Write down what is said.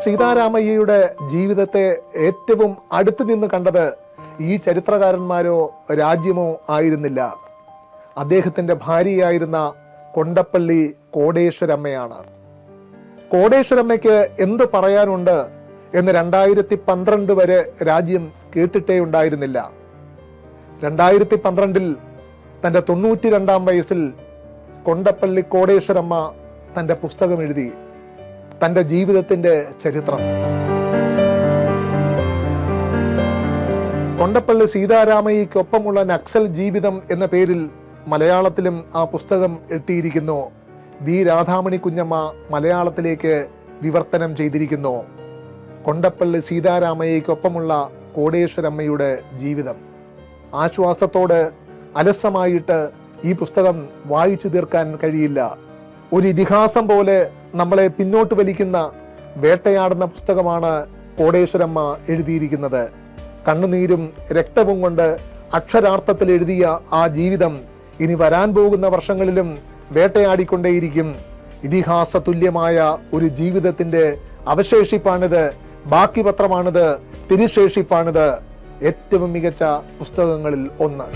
സീതാരാമയ്യയുടെ ജീവിതത്തെ ഏറ്റവും അടുത്തു നിന്ന് കണ്ടത് ഈ ചരിത്രകാരന്മാരോ രാജ്യമോ ആയിരുന്നില്ല. അദ്ദേഹത്തിന്റെ ഭാര്യയായിരുന്ന കൊണ്ടപ്പള്ളി കോടേശ്വരമ്മയാണ്. കോടേശ്വരമ്മയ്ക്ക് എന്ത് പറയാനുണ്ട് എന്ന് 2012 വരെ രാജ്യം കേട്ടിട്ടേ ഉണ്ടായിരുന്നില്ല. 2012 തൻ്റെ 92-ാം വയസ്സിൽ കൊണ്ടപ്പള്ളി കോടേശ്വരമ്മ തൻ്റെ പുസ്തകം എഴുതി, തൻ്റെ ജീവിതത്തിൻ്റെ ചരിത്രം. കൊണ്ടപ്പള്ളി സീതാരാമയ്യക്കൊപ്പമുള്ള നക്സൽ ജീവിതം എന്ന പേരിൽ മലയാളത്തിലും ആ പുസ്തകം എത്തിയിരിക്കുന്നു. വി രാധാമണി കുഞ്ഞമ്മ മലയാളത്തിലേക്ക് വിവർത്തനം ചെയ്തിരിക്കുന്നു. കൊണ്ടപ്പള്ളി സീതാരാമയ്യക്കൊപ്പമുള്ള കോടേശ്വരമ്മയുടെ ജീവിതം. ആശ്വാസത്തോട് അലസമായിട്ട് ഈ പുസ്തകം വായിച്ചു തീർക്കാൻ കഴിയില്ല. ഒരു ഇതിഹാസം പോലെ നമ്മളെ പിന്നോട്ട് വലിക്കുന്ന, വേട്ടയാടുന്ന പുസ്തകമാണ് കോടേശ്വരമ്മ എഴുതിയിരിക്കുന്നത്. കണ്ണുനീരും രക്തവും കൊണ്ട് അക്ഷരാർത്ഥത്തിൽ എഴുതിയ ആ ജീവിതം ഇനി വരാൻ പോകുന്ന വർഷങ്ങളിലും വേട്ടയാടിക്കൊണ്ടേയിരിക്കും. ഇതിഹാസ തുല്യമായ ഒരു ജീവിതത്തിന്റെ അവശേഷിപ്പാണിത്, ബാക്കി പത്രമാണിത്, തിരുശേഷിപ്പാണിത്. ഏറ്റവും മികച്ച പുസ്തകങ്ങളിൽ ഒന്ന്.